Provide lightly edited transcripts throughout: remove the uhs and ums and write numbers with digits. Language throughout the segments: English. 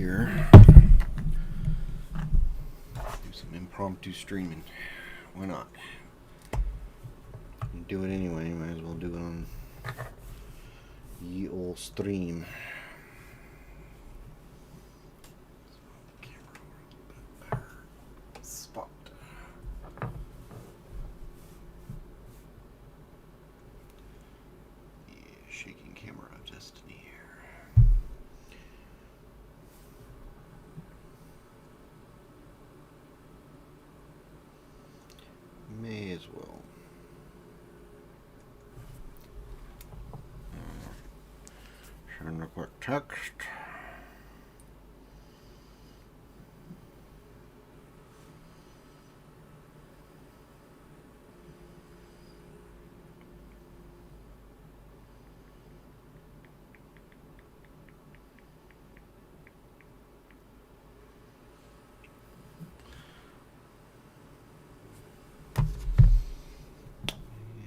here. Do some impromptu streaming. Why not? Do it anyway. Might as well do it on ye old stream. Spot. Yeah, shaking camera of destiny here. May as well. Send a quick text.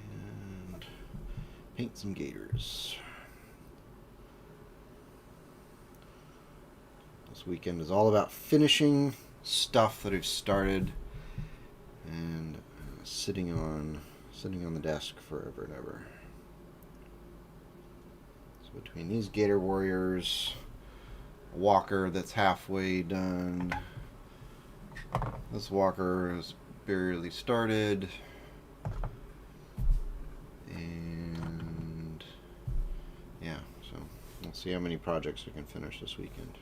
And paint some gators. This weekend is all about finishing stuff that I've started and sitting on the desk forever and ever. So between these Gator Warriors, a walker that's halfway done, this walker is barely started, and yeah, so we'll see how many projects we can finish this weekend.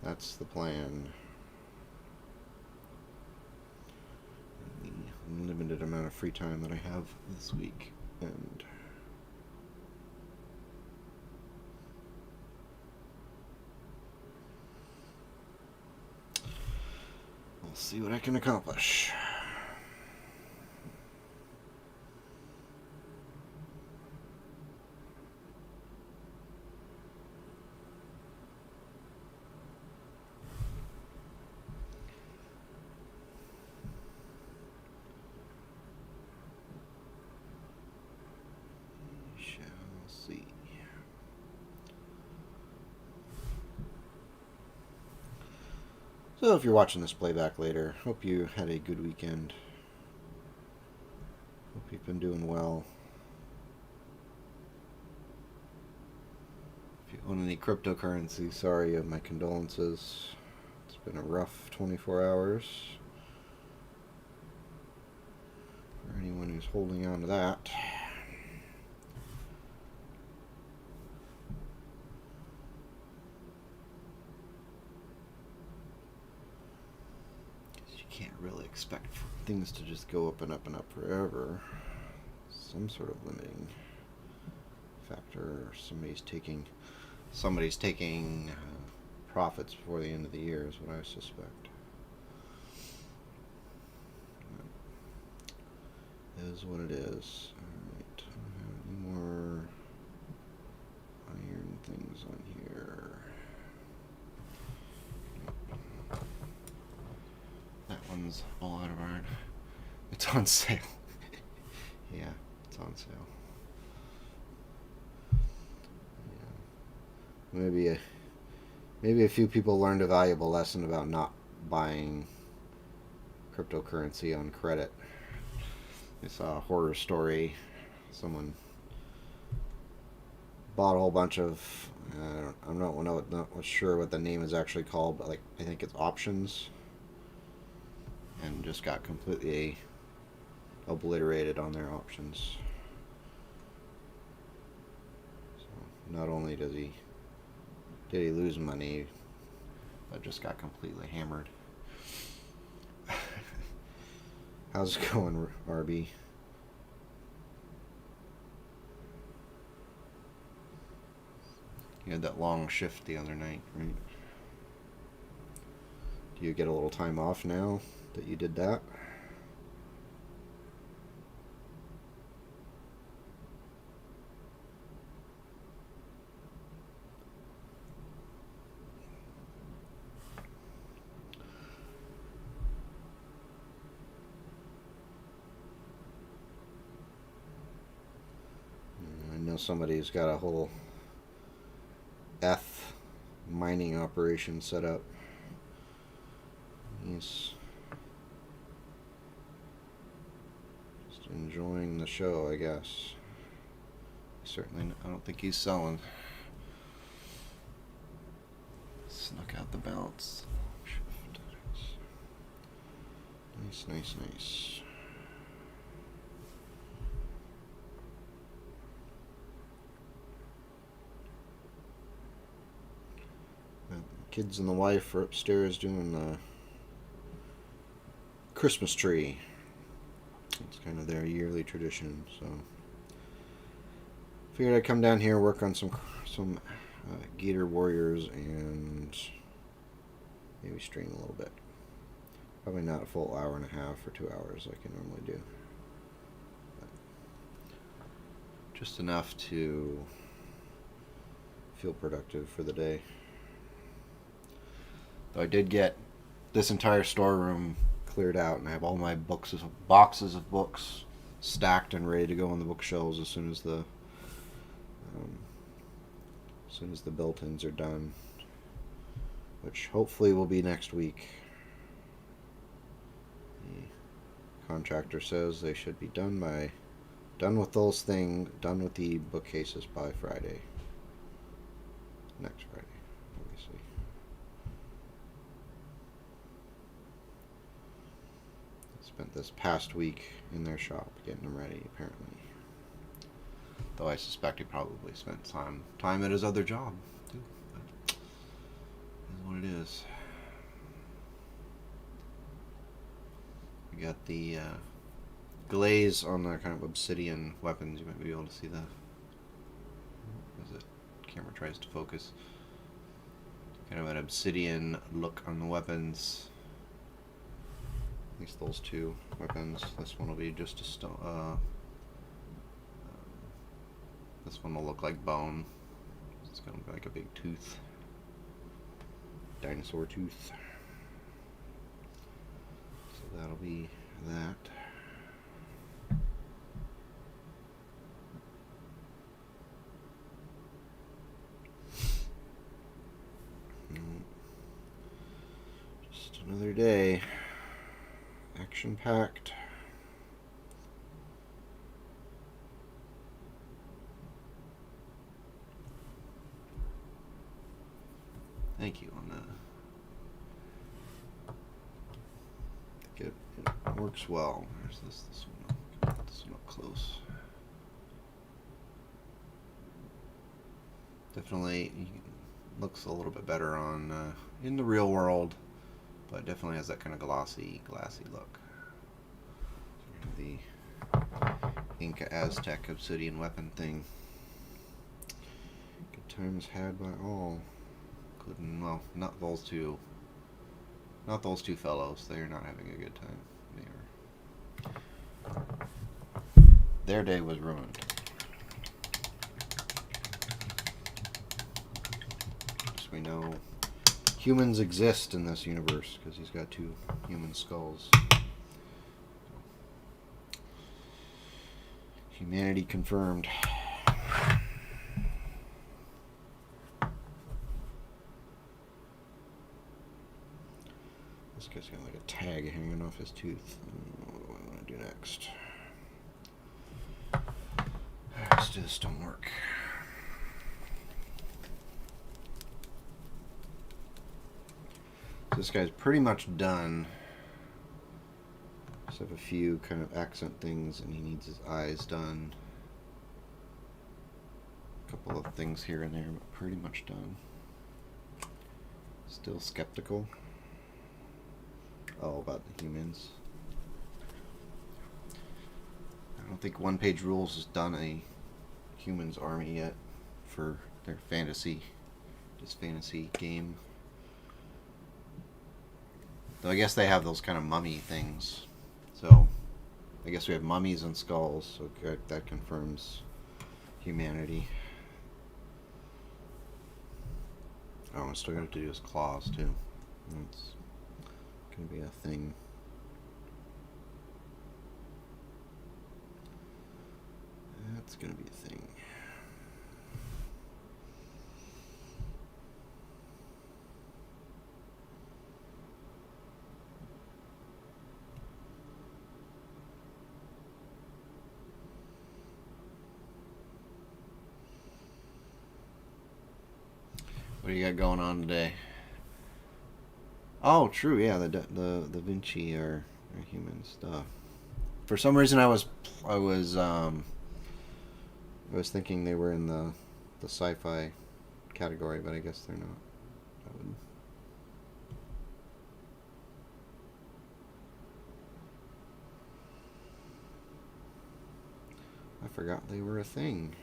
That's the plan. The limited amount of free time that I have this week, and we'll see what I can accomplish. So if you're watching this playback later, hope you had a good weekend. Hope you've been doing well. If you own any cryptocurrency, sorry, my condolences. It's been a rough 24 hours for anyone who's holding on to that. Can't really expect things to just go up and up and up forever. Some sort of limiting factor. Somebody's taking profits before the end of the year is what I suspect. It is what it is. Alright, do I have any more iron things on here? That one's all out of iron. It's on sale. Yeah, it's on sale. Yeah. Maybe a few people learned a valuable lesson about not buying cryptocurrency on credit. I saw a horror story. Someone bought a whole bunch of I'm not sure what the name is actually called, but I think it's options. And just got completely obliterated on their options. So not only did he lose money, but just got completely hammered. How's it going, RB? You had that long shift the other night, right? Do you get a little time off now that you did that? I know somebody's got a whole mining operation set up. He's just enjoying the show, I guess. Certainly, I don't think he's selling. Snuck out the bounce. Nice, nice, nice. The kids and the wife are upstairs doing the Christmas tree. It's kind of their yearly tradition, so figured I'd come down here, work on some Gator Warriors, and maybe stream a little bit. Probably not a full hour and a half or 2 hours like I normally do, but just enough to feel productive for the day. Though I did get this entire storeroom cleared out, and I have all my boxes of books stacked and ready to go on the bookshelves as soon as the built-ins are done, which hopefully will be next week. The contractor says they should be done with the bookcases by Friday. Next Friday, obviously. Spent this past week in their shop getting them ready, apparently. Though I suspect he probably spent time at his other job, too. But it is what it is. We got the glaze on the kind of obsidian weapons. You might be able to see that as the camera tries to focus. Kind of an obsidian look on the weapons. At least those two weapons. This one will be just a stone. This one will look like bone. It's going to be like a big tooth. Dinosaur tooth. So that'll be that. Just another day. Action-packed. Thank you on that. It works well. There's this one up close. Definitely looks a little bit better on in the real world, but definitely has that kind of glassy look. The Inca Aztec obsidian weapon thing. Good times had by all. Including, well, not those two fellows. They are not having a good time. Their day was ruined. So we know humans exist in this universe because he's got two human skulls. Humanity confirmed. This guy's got like a tag hanging off his tooth. What do I want to do next? Let's do the stonework. So this guy's pretty much done. Just have a few kind of accent things, and he needs his eyes done. A couple of things here and there, but pretty much done. Still skeptical. Oh, about the humans. I don't think One Page Rules has done a humans army yet for their fantasy game. Though I guess they have those kind of mummy things. So I guess we have mummies and skulls, so that confirms humanity. Oh, I'm still going to have to do his claws too. That's going to be a thing. That's going to be a thing. What do you got going on today? Oh, true. Yeah, the Vinci are human stuff. For some reason, I was I was thinking they were in the sci-fi category, but I guess they're not. I would. I forgot they were a thing.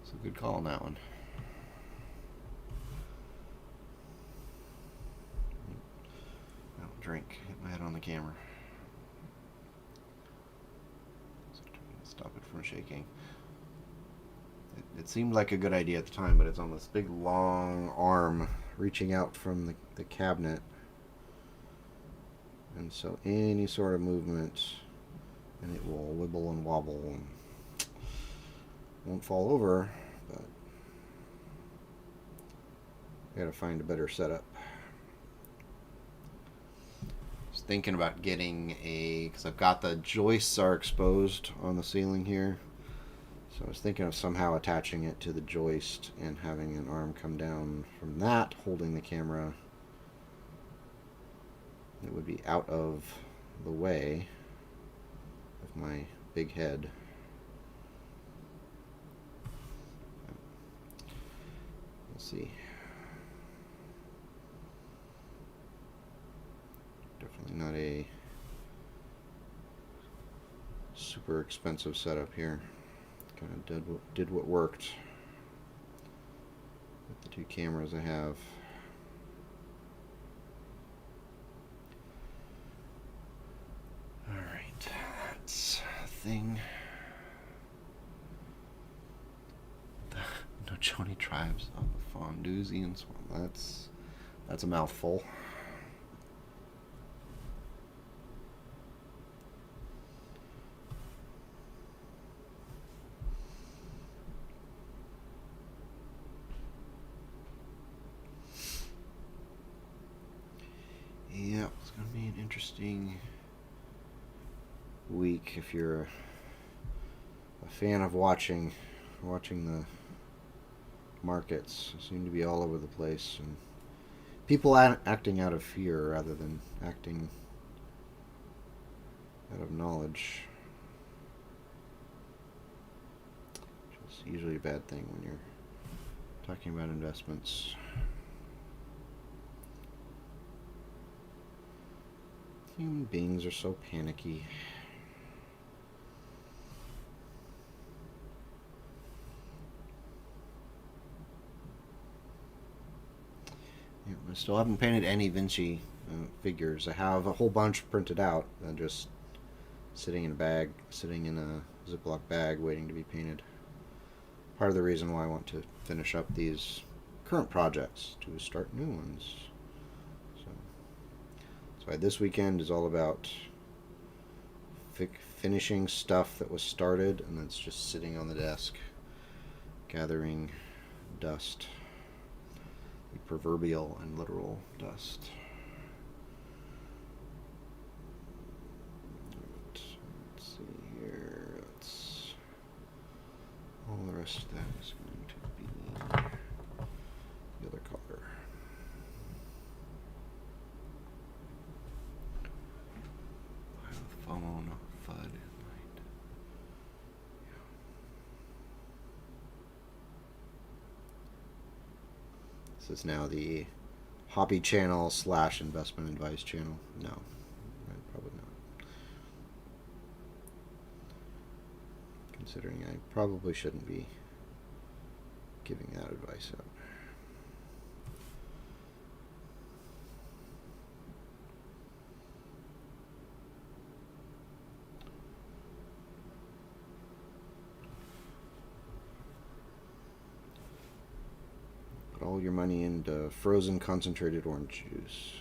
It's a good call on that one. Drink. Hit my head on the camera. Stop it from shaking. It seemed like a good idea at the time, but it's on this big long arm reaching out from the cabinet. And so any sort of movement, and it will wibble and wobble and won't fall over, but I gotta find a better setup. Thinking about getting because I've got the joists are exposed on the ceiling here, so I was thinking of somehow attaching it to the joist and having an arm come down from that holding the camera. It would be out of the way of my big head. We'll see. Definitely not a super expensive setup here. Kind of did what worked with the two cameras I have. Alright, that's a thing. The Nojoni tribes of the Fondusian Swan. That's a mouthful. Yeah, it's going to be an interesting week if you're a fan of watching the markets. They seem to be all over the place, and people acting out of fear rather than acting out of knowledge, which is usually a bad thing when you're talking about investments. Human beings are so panicky. Yeah, I still haven't painted any Vinci figures. I have a whole bunch printed out and just sitting in a bag, sitting in a Ziploc bag waiting to be painted. Part of the reason why I want to finish up these current projects to start new ones. So this weekend is all about finishing stuff that was started and that's just sitting on the desk, gathering dust, the proverbial and literal dust. Let's see here. All the rest of that is going to be the other color. Phone, FUD, light. This is now the hobby channel / investment advice channel. No, probably not. Considering I probably shouldn't be giving that advice out. All your money into frozen concentrated orange juice.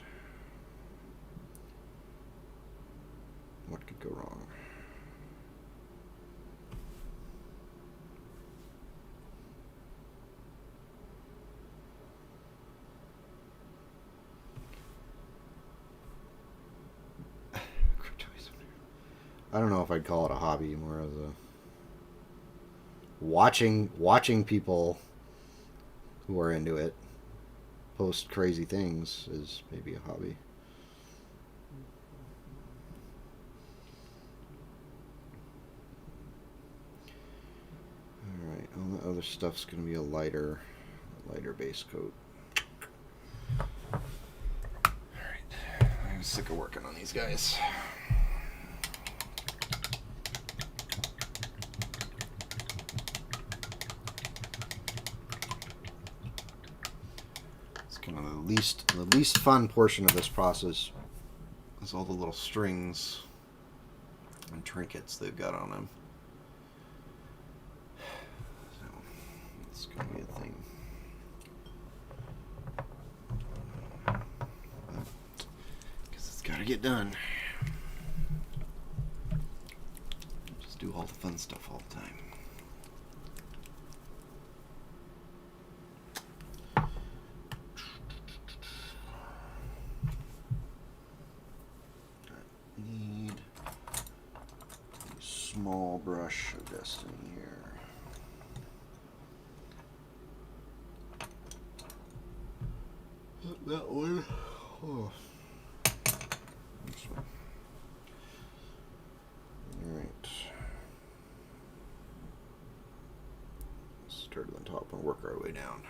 What could go wrong? I don't know if I'd call it a hobby, more as a watching people who are into it post crazy things as maybe a hobby. Alright, all the other stuff's going to be a lighter base coat. Alright, I'm sick of working on these guys. It's kind of the least fun portion of this process is all the little strings and trinkets they've got on them. So it's going to be a thing. Because it's got to get done. Just do all the fun stuff all the time. Small brush of destiny here. That one. Oh. This one. Alright. Start at the top and work our way down.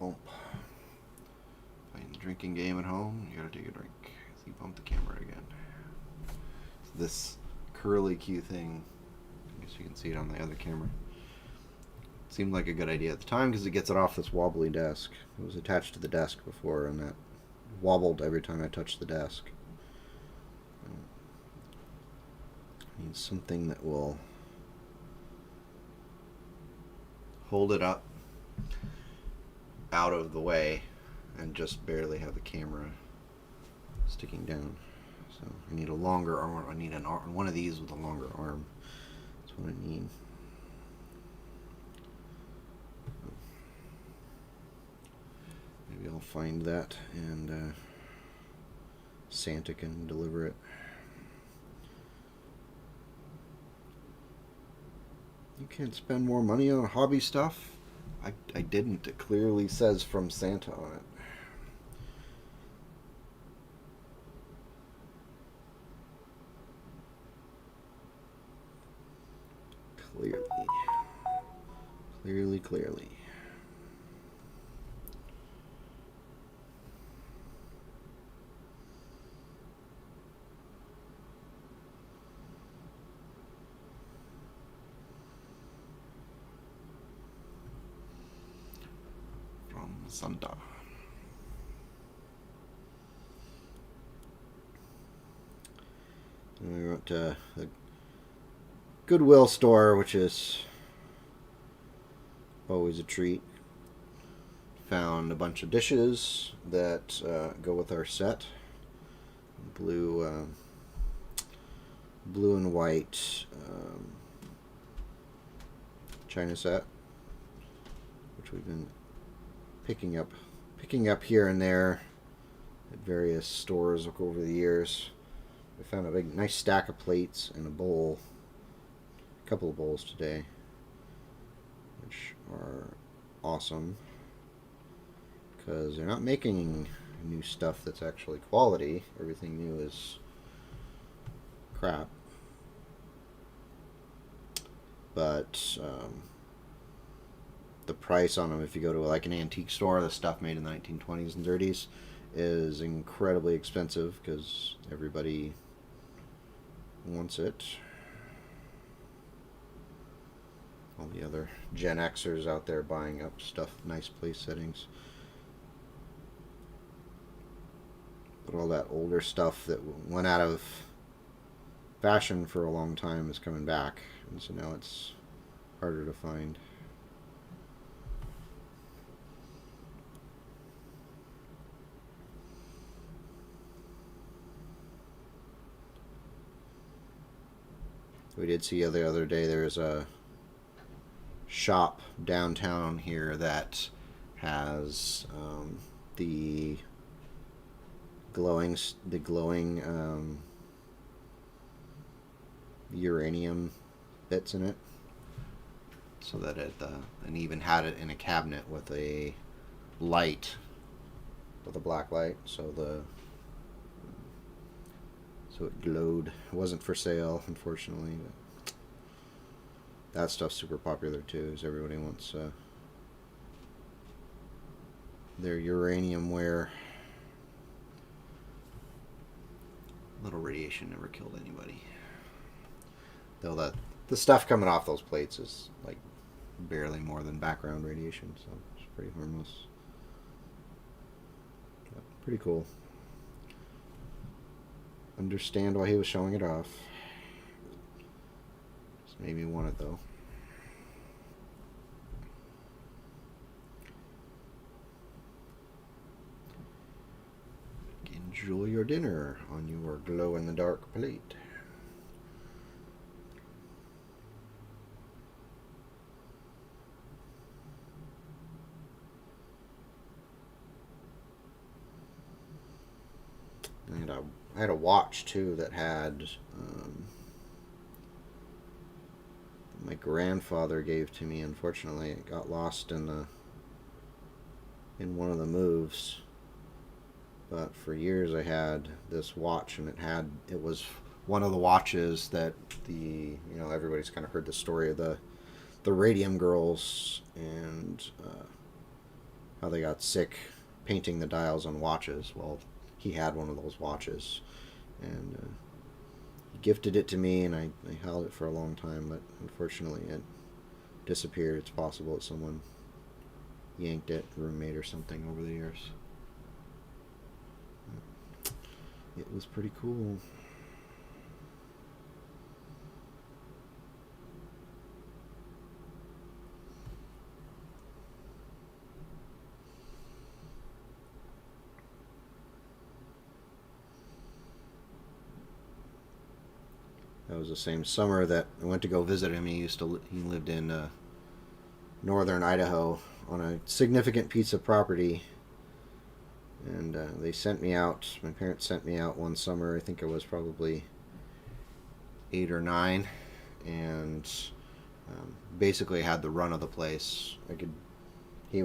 Bump. Playing the drinking game at home, you gotta take a drink. So you bump the camera again. So this curly Q thing, I guess you can see it on the other camera. It seemed like a good idea at the time because it gets it off this wobbly desk. It was attached to the desk before and that wobbled every time I touched the desk. I need something that will hold it up out of the way and just barely have the camera sticking down. So I need a longer arm. I need one of these with a longer arm. That's what I need. Maybe I'll find that and Santa can deliver it. You can't spend more money on hobby stuff? I didn't. It clearly says from Santa on it. Clearly. From Santa. And we went to the Goodwill store, which is always a treat. Found a bunch of dishes that go with our set. Blue and white China set, which we've been picking up here and there at various stores over the years. We found a nice stack of plates and a couple of bowls today, which are awesome because they're not making new stuff that's actually quality. Everything new is crap. But the price on them, if you go to like an antique store, the stuff made in the 1920s and 30s is incredibly expensive because everybody wants it. All the other Gen Xers out there buying up stuff, nice place settings. But all that older stuff that went out of fashion for a long time is coming back, and so now it's harder to find. We did see the other day there's a shop downtown here that has the glowing uranium bits in it, so that it and even had it in a cabinet with a light, with a black light, so it glowed. It wasn't for sale, unfortunately, but that stuff's super popular too, as everybody wants their uranium ware. Little radiation never killed anybody. Though the stuff coming off those plates is like barely more than background radiation, so it's pretty harmless. But pretty cool. Understand why he was showing it off. Just made me want it though. Enjoy your dinner on your glow-in-the-dark plate. I had a watch too that had my grandfather gave to me. Unfortunately, it got lost in one of the moves. But for years I had this watch, and it was one of the watches that everybody's kind of heard the story of the Radium Girls and how they got sick painting the dials on watches. Well, he had one of those watches, and he gifted it to me, and I held it for a long time, but unfortunately it disappeared. It's possible that someone yanked it, a roommate or something, over the years. It was pretty cool. That was the same summer that I went to go visit him. He lived in northern Idaho on a significant piece of property, and they sent me out. My parents sent me out one summer. I think I was probably 8 or 9, and basically had the run of the place. He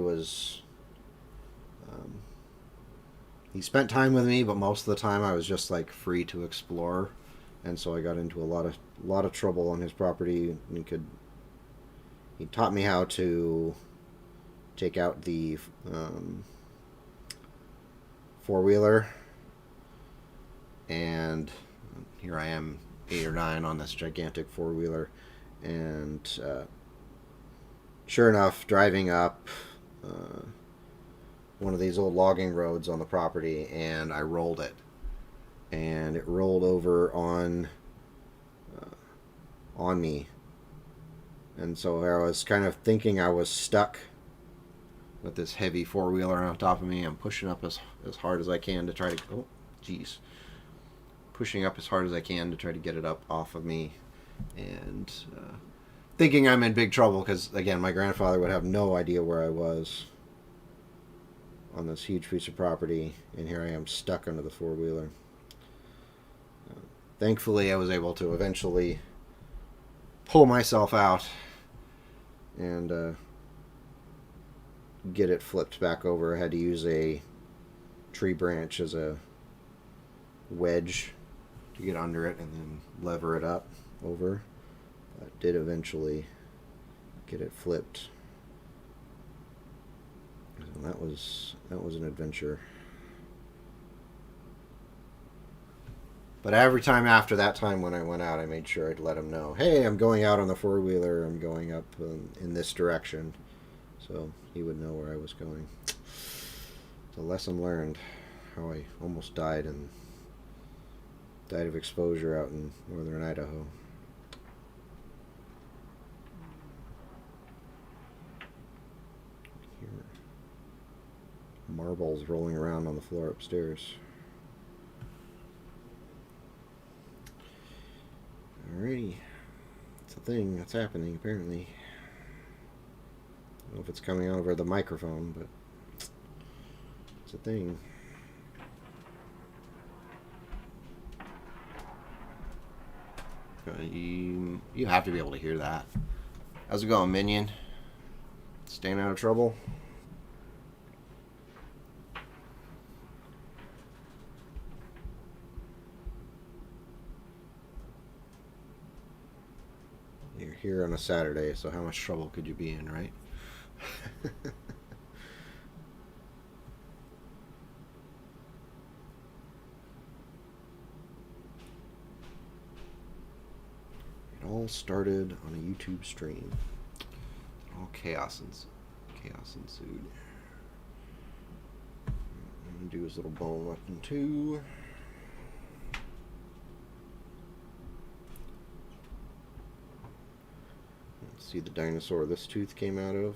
spent time with me, but most of the time I was just like free to explore. And so I got into a lot of trouble on his property. He taught me how to take out the four-wheeler, and here I am, 8 or 9, on this gigantic four-wheeler, and sure enough, driving up one of these old logging roads on the property, and I rolled it. And it rolled over on me, and so I was kind of thinking I was stuck with this heavy four-wheeler on top of me. I'm pushing up as hard as I can to try to pushing up as hard as I can to try to get it up off of me, and thinking I'm in big trouble, because again, my grandfather would have no idea where I was on this huge piece of property, and here I am stuck under the four-wheeler. Thankfully, I was able to eventually pull myself out and get it flipped back over. I had to use a tree branch as a wedge to get under it and then lever it up over. I did eventually get it flipped. So that was an adventure. But every time after that time when I went out, I made sure I'd let him know, hey, I'm going out on the four-wheeler, I'm going up in this direction. So he would know where I was going. It's a lesson learned. how I almost died of exposure out in northern Idaho. Here, marbles rolling around on the floor upstairs. Alrighty, it's a thing that's happening apparently. I don't know if it's coming over the microphone, but it's a thing. You have to be able to hear that. How's it going, Minion? Staying out of trouble? You're here on a Saturday, so how much trouble could you be in, right? It all started on a YouTube stream. All chaos ensued. I'm gonna do his little bone weapon too. Let's see the dinosaur this tooth came out of.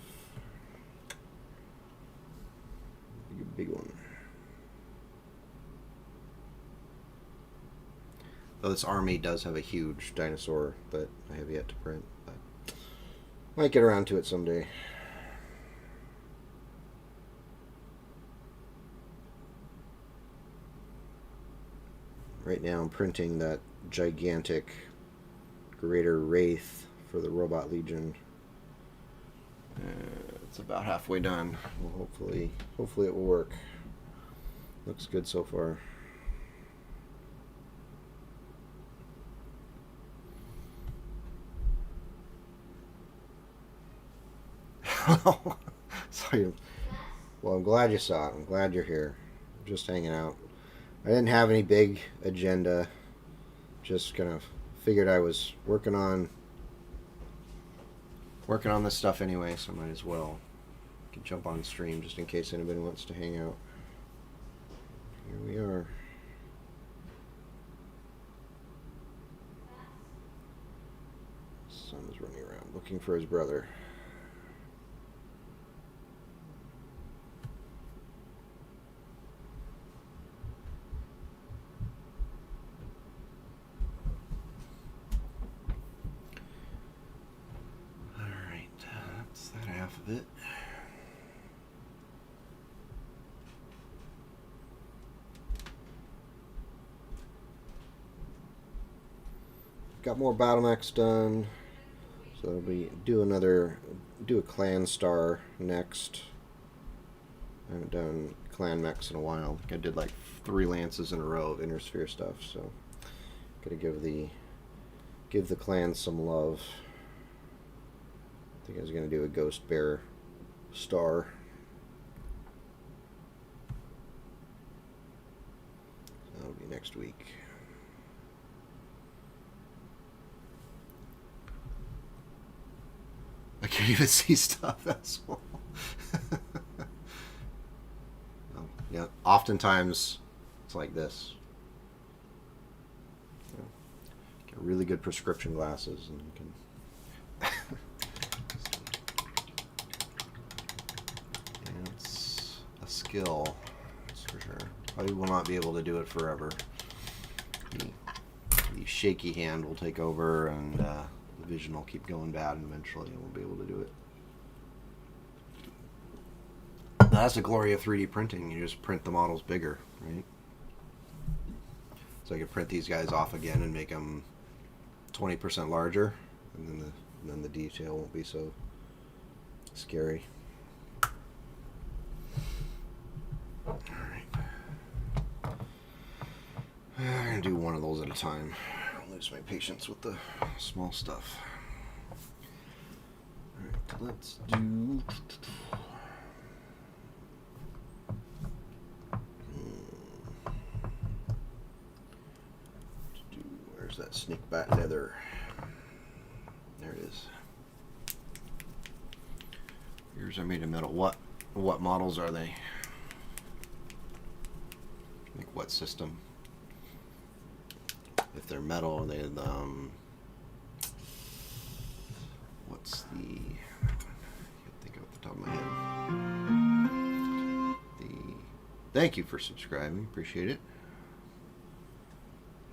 Big one. Though this army does have a huge dinosaur that I have yet to print, but might get around to it someday. Right now I'm printing that gigantic Greater Wraith for the Robot Legion. It's about halfway done. Well, hopefully it will work. Looks good so far. Sorry. Well, I'm glad you saw it. I'm glad you're here. I'm just hanging out. I didn't have any big agenda. Just kind of figured I was working on this stuff anyway, so I might as well can jump on stream just in case anybody wants to hang out. Here we are. Son is running around looking for his brother. Of it. Got more battle mechs done, so we do a clan star next. I haven't done clan mechs in a while. I did like 3 lances in a row of inner sphere stuff, so gotta give the clan some love. I think I was going to do a Ghost Bear star. That'll be next week. I can't even see stuff that small. Yeah, oftentimes it's like this. Get really good prescription glasses and you can skill, that's for sure. Probably will not be able to do it forever. The shaky hand will take over, and the vision will keep going bad, and eventually I won't be able to do it. That's the glory of 3D printing. You just print the models bigger, right? So I can print these guys off again and make them 20% larger, and then the detail won't be so scary. I'm going to do one of those at a time. I'll lose my patience with the small stuff. Alright, let's do... Where's that snake bat leather? There it is. Yours are made of metal. What models are they? Like what system? If they're metal, they what's the? I can't think off the top of my head. Thank you for subscribing. Appreciate it.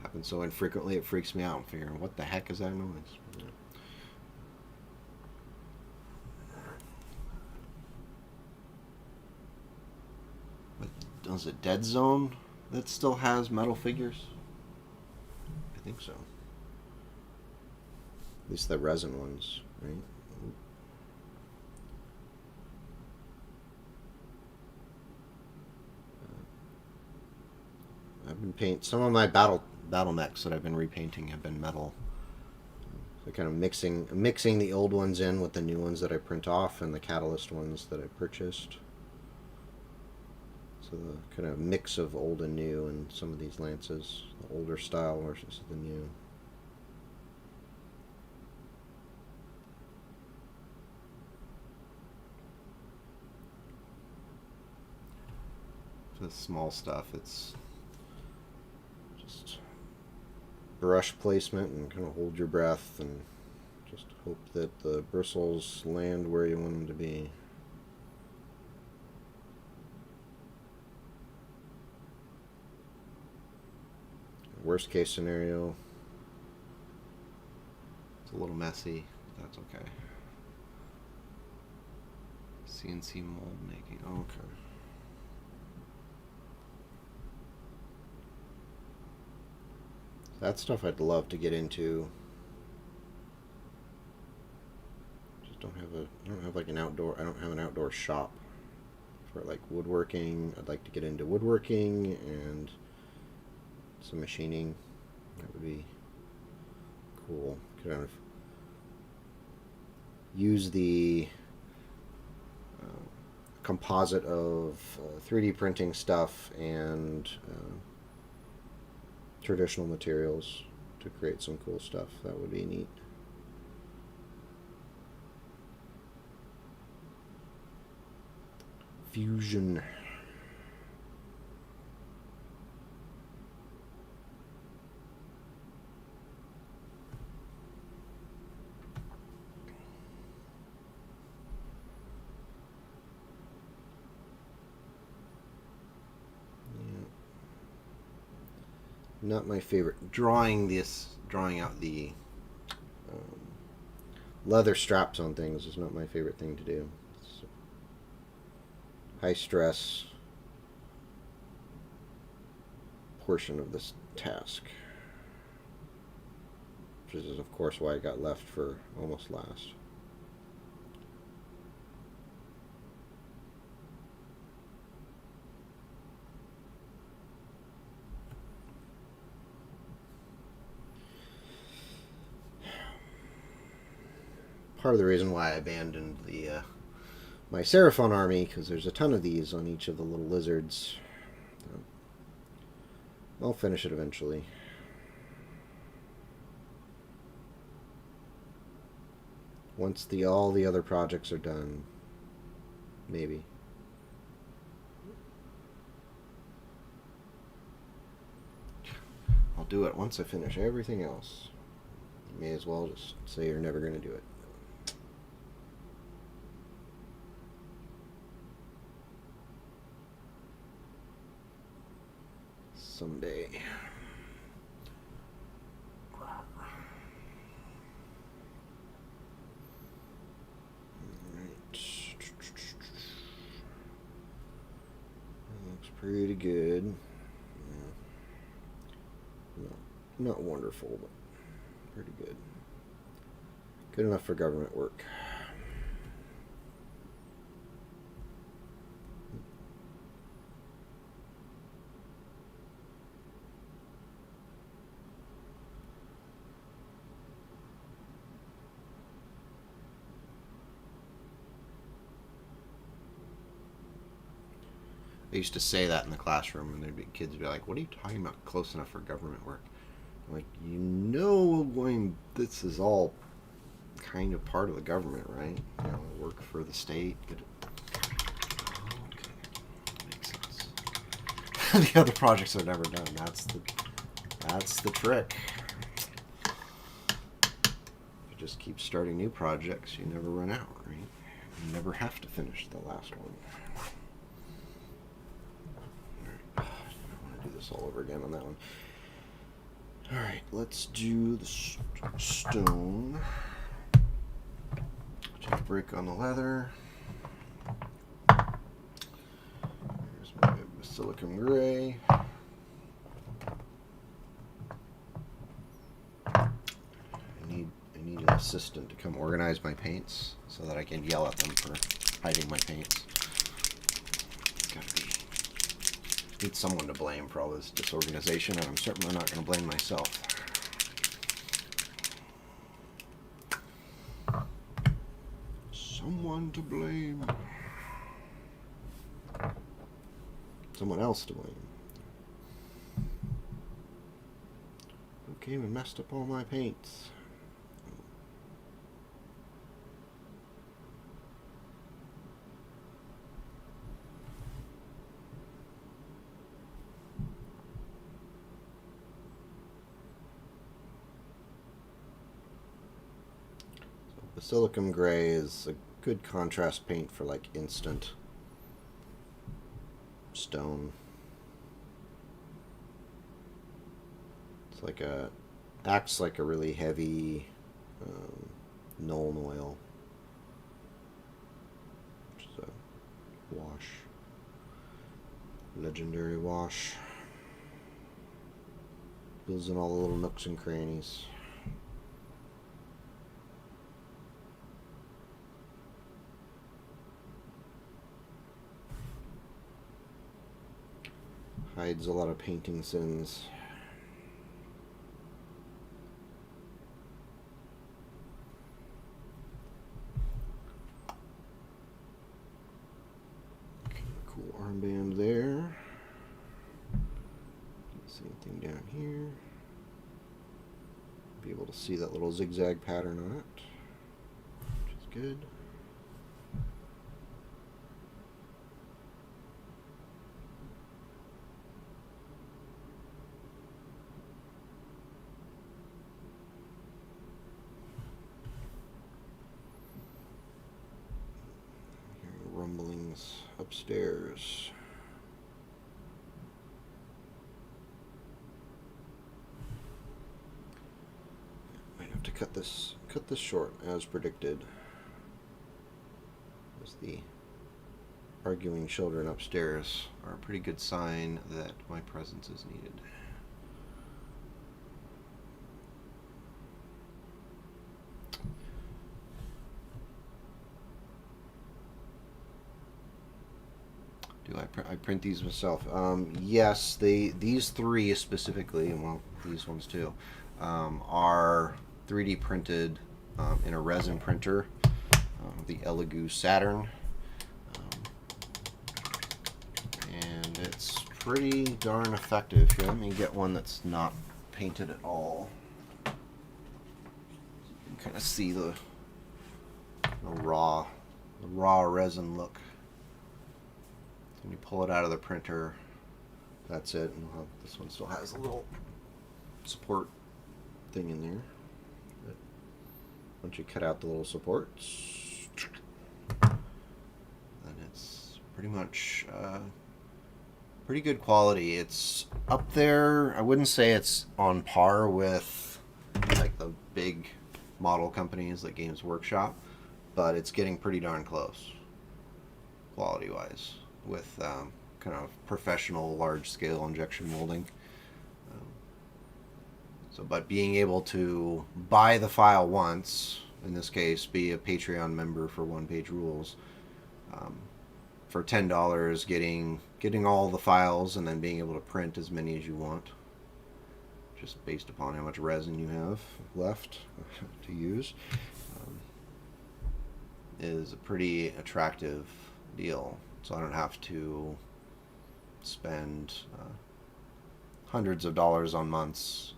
Happens so infrequently, it freaks me out. I'm figuring, what the heck is that noise? But does it Dead Zone that still has metal figures? I think so. At least the resin ones, right? I've been painting some of my battle mechs that I've been repainting have been metal. So kind of mixing the old ones in with the new ones that I print off and the Catalyst ones that I purchased. So the kind of mix of old and new in some of these lances, the older style versus the new. For the small stuff, it's just brush placement and kind of hold your breath and just hope that the bristles land where you want them to be. Worst case scenario, it's a little messy, but that's okay. CNC mold making, okay. That stuff I'd love to get into. Just I don't have like an outdoor. I don't have an outdoor shop for like woodworking. I'd like to get into woodworking and some machining. That would be cool. Kind of use the composite of 3D printing stuff and traditional materials to create some cool stuff. That would be neat. Fusion. Not my favorite. Drawing out the leather straps on things is not my favorite thing to do. It's high stress portion of this task, which is of course why I got left for almost last. Part of the reason why I abandoned the my Seraphon army, because there's a ton of these on each of the little lizards. I'll finish it eventually. Once all the other projects are done, maybe. I'll do it once I finish everything else. You may as well just say you're never going to do it. Someday. Looks pretty good. Yeah. Not wonderful, but pretty good. Good enough for government work. I used to say that in the classroom, and kids would be like, "What are you talking about? Close enough for government work?" I'm like, this is all kind of part of the government, right? Work for the state. Okay, makes sense. the other projects are never done. That's the trick. You just keep starting new projects, you never run out, right? You never have to finish the last one. All right. I want to do this all over again on that one. All right, let's do the stone. Take a break on the leather. Here's my silicon gray. I need an assistant to come organize my paints so that I can yell at them for hiding my paints. Need someone to blame for all this disorganization, and I'm certainly not going to blame myself. Someone to blame. Someone else to blame. Who came and messed up all my paints? Silicon gray is a good contrast paint for like instant stone. It's like acts like a really heavy Nuln oil, which is a wash, legendary wash. Fills in all the little nooks and crannies. Hides a lot of painting sins. Okay, cool armband there. Same thing down here. Be able to see that little zigzag pattern on it, which is good. Rumblings upstairs. Might have to cut this short as predicted. As the arguing children upstairs are a pretty good sign that my presence is needed. Do I print these myself? Yes, these three specifically, and well, these ones too, are 3D printed in a resin printer, the Elegoo Saturn, and it's pretty darn effective. Here, let me get one that's not painted at all. You can kind of see the raw resin look. When you pull it out of the printer, that's it. And this one still has a little support thing in there. But once you cut out the little supports, then it's pretty much pretty good quality. It's up there. I wouldn't say it's on par with like the big model companies like Games Workshop, but it's getting pretty darn close, quality-wise, with kind of professional large-scale injection molding. But being able to buy the file once, in this case, be a Patreon member for One Page Rules, for $10, getting all the files and then being able to print as many as you want, just based upon how much resin you have left to use, is a pretty attractive deal. So I don't have to spend hundreds of dollars a month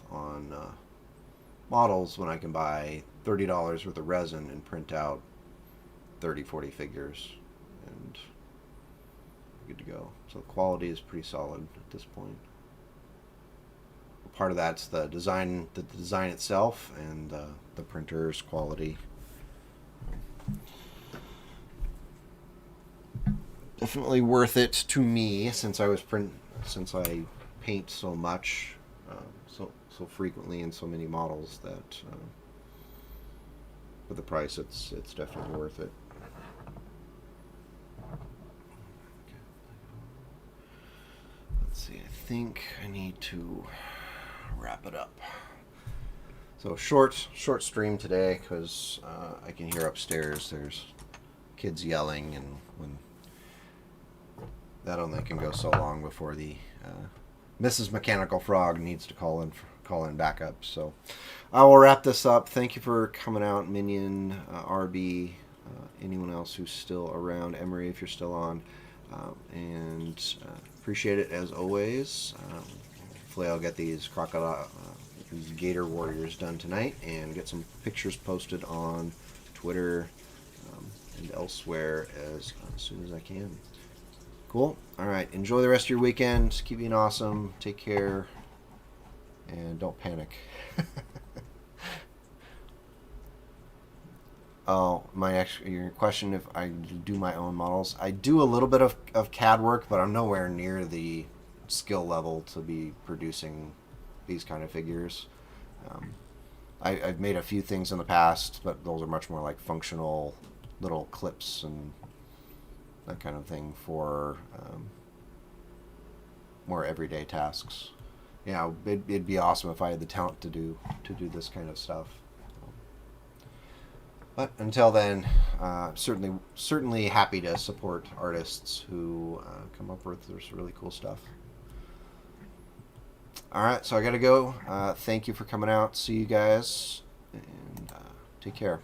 on models when I can buy $30 worth of resin and print out 30-40 figures and good to go. So the quality is pretty solid at this point. Part of that's the design itself, and the printer's quality. Definitely worth it to me, since I paint so much, so frequently in so many models, that for the price, it's definitely worth it. Let's see. I think I need to wrap it up. So short stream today, because I can hear upstairs there's kids yelling, and when that only can go so long before the Mrs. Mechanical Frog needs to call in backup. So I will wrap this up. Thank you for coming out, Minion, RB, anyone else who's still around, Emery, if you're still on, and appreciate it as always. Hopefully I'll get these these Gator Warriors done tonight, and get some pictures posted on Twitter and elsewhere as soon as I can. Cool. All right. Enjoy the rest of your weekend. Keep being awesome. Take care. And don't panic. Oh, your question, if I do my own models. I do a little bit of CAD work, but I'm nowhere near the skill level to be producing these kind of figures. I've made a few things in the past, but those are much more like functional little clips and that kind of thing for more everyday tasks. Yeah, it'd be awesome if I had the talent to do this kind of stuff. But until then, certainly happy to support artists who come up with this really cool stuff. All right, so I gotta go. Thank you for coming out. See you guys, and take care.